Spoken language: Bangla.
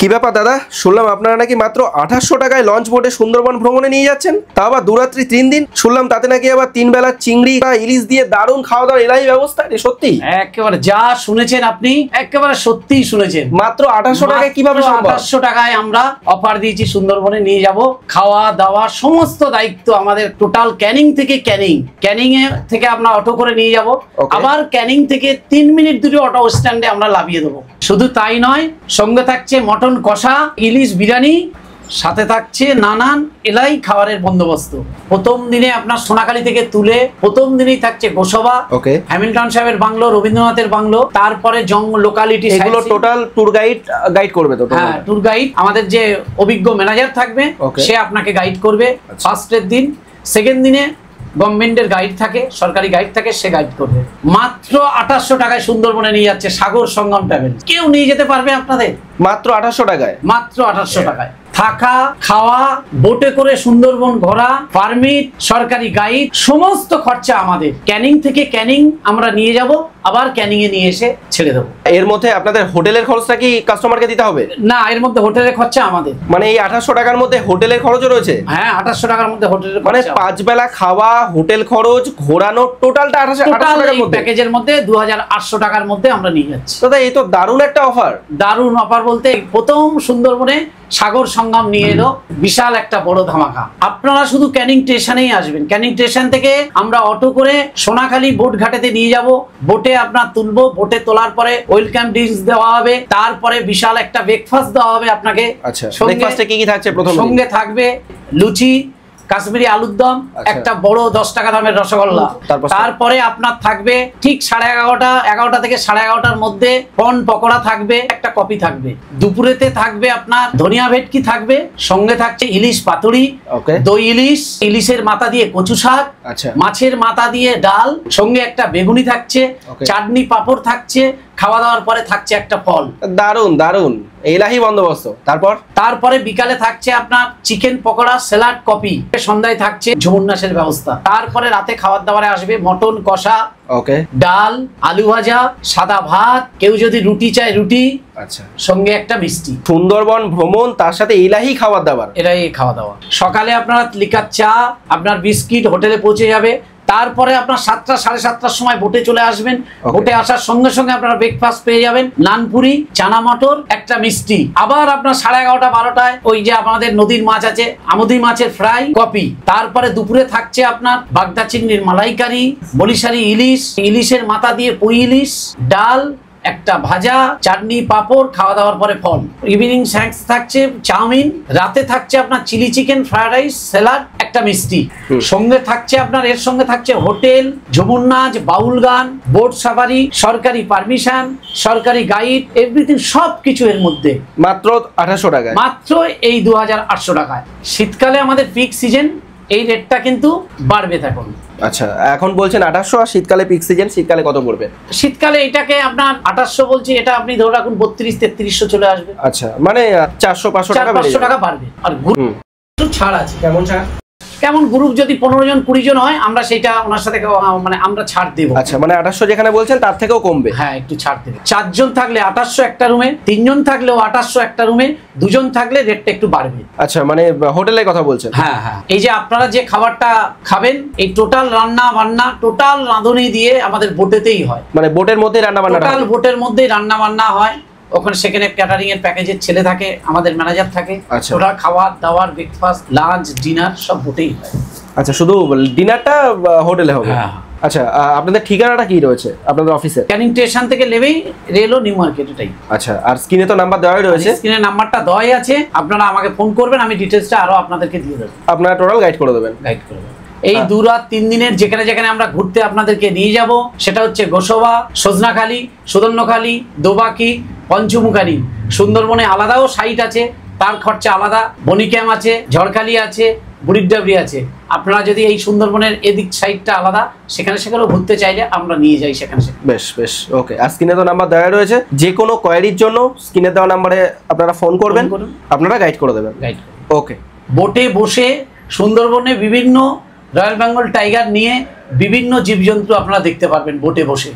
কি ব্যাপার দাদা, শুনলাম আপনারা নাকি মাত্র 2800 টাকায় লঞ্চ বোটে সুন্দরবন ভ্রমণে নিয়ে যাচ্ছেন, তা আবার দুরাত্রি 3 দিন। শুনলাম তাতে নাকি আবার 3 বেলা চিংড়ি বা ইলিশ দিয়ে দারুণ খাওয়া দাওয়ার এলাই ব্যবস্থা। সত্যি একেবারে যা শুনেছেন আপনি একেবারে সত্যিই শুনেছেন। মাত্র 2800 টাকায় কিভাবে সম্ভব? 2800 টাকায় আমরা অফার দিয়েছি, সুন্দরবনে নিয়ে যাব, খাওয়া দাওয়া সমস্ত দায়িত্ব আমাদের। টোটাল ক্যানিং থেকে ক্যানিং এ থেকে আমরা অটো করে নিয়ে যাব, আবার ক্যানিং থেকে 3 মিনিট দূরে অটো স্ট্যান্ডে আমরা লাভিয়ে দেবো। শুধু তাই নয়, সঙ্গে থাকছে মটন কষা, ইলিশ বিরিয়ানি, সাথে থাকছে নানান এলাই খাবারের বন্দোবস্ত। প্রথম দিনে আপনার সোনাখালী থেকে তুলে প্রথম দিনেই থাকছে গোসবা, হ্যামিল্টন সাহেবের বাংলো, রবীন্দ্রনাথের বাংলো, তারপরে লোকালিটি, এগুলো টোটাল ট্যুর গাইড করবে তো? হ্যাঁ, ট্যুর গাইড আমাদের যে অভিজ্ঞ ম্যানেজার থাকবে সে আপনাকে গাইড করবে ফার্স্টের দিন। সেকেন্ড দিনে গভর্নমেন্টের গাইড থাকে, সরকারি গাইড থাকে, সে গাইড করবে। মাত্র 2800 টাকায় সুন্দরবনে নিয়ে যাচ্ছে সাগর সঙ্গম ট্রাভেল। কেউ নিয়ে যেতে পারবে আপনাদের মাত্র 2800 টাকায়। মাত্র 2800 টাকায় থাকা, খাওয়া, বোটে করে সুন্দরবন ঘোরা, পারমিট, সরকারি গাইড, সমস্ত খরচা আমাদের। ক্যানিং থেকে ক্যানিং আমরা নিয়ে যাব, আবার ক্যানিং এ নিয়ে এসে ছেড়ে দেবো। এর মধ্যে আপনাদের হোটেলের খরচটা কি কাস্টমারকে দিতে হবে? না, এর মধ্যে হোটেলের খরচা আমাদের। মানে এই 2800 টাকার মধ্যে হোটেলের খরচও রয়েছে? হ্যাঁ, 2800 টাকার মধ্যে হোটেলের, মানে 5 বেলা খাওয়া, হোটেল খরচ, ঘোরানো, টোটালটা 2800 টাকার মধ্যে, প্যাকেজের মধ্যে 2800 টাকার মধ্যে আমরা নিয়ে যাচ্ছি। দাদা এই তো দারুণ একটা অফার। দারুণ অফার বলতে প্রথম সুন্দরবনে সাগর সঙ্গম নিয়ে এলো বিশাল একটা বড় ধামাকা। আপনারা শুধু ক্যানিং স্টেশনেই আসবেন, ক্যানিং স্টেশন থেকে আমরা অটো করে সোনাখালী বোট ঘাটেতে নিয়ে যাব, বোটে আপনার তুলবো, বোটে তোলার পরে ওয়েলকাম ড্রিঙ্কস দেওয়া হবে, তারপরে বিশাল একটা ব্রেকফাস্ট দেওয়া হবে আপনাকে। আচ্ছা, ব্রেকফাস্টে কি কি থাকছে? প্রথম সঙ্গে থাকবে লুচি, কাশ্মীরি আলুর দম, একটা বড় 10 টাকা দামের রসগোল্লা। তারপরে আপনার থাকবে ঠিক 11:30 থেকে 11:30টার মধ্যে পন পকোড়া থাকবে, একটা কফি থাকবে। দুপুরেতে থাকবে আপনার ধনিয়া ভেটকি থাকবে, সঙ্গে থাকছে ইলিশ পাতুরি, দই ইলিশ, ইলিশের মাথা দিয়ে কচু শাক, মাছের মাথা দিয়ে ডাল, সঙ্গে একটা বেগুনি থাকছে, চাটনি পাঁপড় থাকছে। খাওয়া দাওয়ার পরে থাকছে একটা ফল। দারুন দারুন এলাহি বন্দোবস্ত। তারপরে বিকালে থাকছে আপনার চিকেন পকোড়া, স্যালাড, কফি। সন্ধ্যায় থাকছে ঝুমুন্নাসের ব্যবস্থা। তারপরে রাতে খাবার দাবারে আসবে মটন কষা, ডাল, আলু ভাজা, সাদা ভাত, কেউ যদি রুটি চায় রুটি, সঙ্গে একটা মিষ্টি। সুন্দরবন ভ্রমণ তার সাথে এলাহি খাবার দাবার, এলাই খাওয়া দাওয়া। সকালে আপনার লিকার চা, আপনার বিস্কিট হোটেলে পৌঁছে যাবে। তারপরে আপনার 7টা 7:30টার সময় বোটে চলে আসবেন। বোটে আসার সঙ্গে সঙ্গে আপনারা ব্রেকফাস্ট পেয়ে যাবেন, নানপুরি, চানা মটর, একটা মিষ্টি। আবার আপনার 11:30 12টায় ওই যে আপনাদের নদীর মাছ আছে, আমুদি মাছের ফ্রাই, কফি। তারপরে দুপুরে থাকছে আপনার বাগদা চিংড়ির মালাইকারি, বলিশারি ইলিশ, ইলিশের মাথা দিয়ে পুঁই ইলিশ, ডাল, একটা ভাজা, চাটনি পাঁপড়, খাওয়া দাওয়ার পরে ফল। ইভিনিং স্ন্যাক্স থাকছে চাউমিন। রাতে থাকছে আপনার chilli chicken, fried rice, salad, একটা মিষ্টি। সঙ্গে থাকছে আপনার এর সঙ্গে থাকছে হোটেল, ঝুমুর নাচ, বাউল গান, বোট সাফারি, সরকারি পারমিশন, সরকারি গাইড, এভরিথিং সবকিছু এর মধ্যে। মাত্র 2800 টাকায়, মাত্র এই 2800 টাকায়। শীতকালে আমাদের পিক সিজন, এই রেটটা কিন্তু বাড়বে তখন। আচ্ছা, এখন বলছেন 2800, আর শীতকালে পিক সিজন, শীতকালে কত পড়বে? শীতকালে এটাকে আপনার 2800 বলছি, এটা আপনি ধরে রাখুন 32-3300 চলে আসবে। আচ্ছা, মানে 400-500 টাকা বাড়বে। আর ছাড় আছে। কেমন ছাড়? কেমন গ্রুপ যদি 15 জন 20 জন হয়, আমরা সেটা ওনার সাথে মানে আমরা ছাড় দেবো। আচ্ছা, মানে 2800 যেখানে বলছেন তার থেকেও কমবে? হ্যাঁ, একটু ছাড় দেবে। 4 জন থাকলে 2800 একটা রুমে, 3 জন থাকলেও 2800 একটা রুমে, 2 জন থাকলে রেটটা একটু বাড়বে। আচ্ছা, মানে হোটেলের কথা বলছেন? হ্যাঁ হ্যাঁ, এই যে আপনারা যে খাবারটা খাবেন, এই টোটাল রান্না বান্না, টোটাল রাঁধুনি দিয়ে আমাদের বোটেতেই হয়। মানে বোটের মধ্যে রান্না বান্না, টোটাল বোটের মধ্যেই রান্না বান্না হয়। ওখানে সেখানে ক্যাটারিং এর প্যাকেজের ছেলে থাকে, আমাদের ম্যানেজার থাকে। ওরা খাওয়া দাওয়ার, ব্রেকফাস্ট, লাঞ্চ, ডিনার সব বোটেই হয়। আচ্ছা, শুধু ডিনারটা হোটেলে হবে? হ্যাঁ। আচ্ছা, আপনাদের ঠিকানাটা কি রয়েছে আপনাদের অফিসে? ক্যানিং স্টেশন থেকে নেবেই রেল ও নিউ মার্কেট, এটাই। আচ্ছা, আর স্ক্রিনে তো নাম্বার দেওয়াই রয়েছে? স্ক্রিনে নাম্বারটা দেওয়াই আছে, আপনারা আমাকে ফোন করবেন, আমি ডিটেইলসটা আরো আপনাদেরকে দিয়ে দেব। আপনারা টোটাল গাইড করে দেবেন? গাইড করে দেবেন। এই 2 রাত 3 দিনের যেখানে যেখানে আমরা ঘুরতে আপনাদেরকে নিয়ে যাব, সেটা হচ্ছে গোসবা, সজনাখালী, সুদর্ণখালী, দোবাকি, পঞ্চমুখালী। সুন্দরবনে আলাদাও সাইট আছে, তার খরচা আলাদা। বনিক্যাম আছে, ঝড়খালি আছে, বুড়িরডাবরি আছে। আপনারা যদি এই সুন্দরবনের এদিক সাইডটা আলাদা, সেখানেও ঘুরতে চাইলে আমরা নিয়ে যাই সেখানে। বেশ বেশ, ওকে। আর স্ক্রিনে তো নাম্বার দেওয়া রয়েছে, যে কোনো কোয়ারির জন্য স্ক্রিনে দেওয়া নাম্বারে আপনারা ফোন করবেন, আপনারা গাইড করে দেবেন। গাইড, ওকে। বোটে বসে সুন্দরবনে বিভিন্ন রয়্যাল বেঙ্গল টাইগার নিয়ে বিভিন্ন জীবজন্তু আপনারা দেখতে পারবেন বোটে বসে।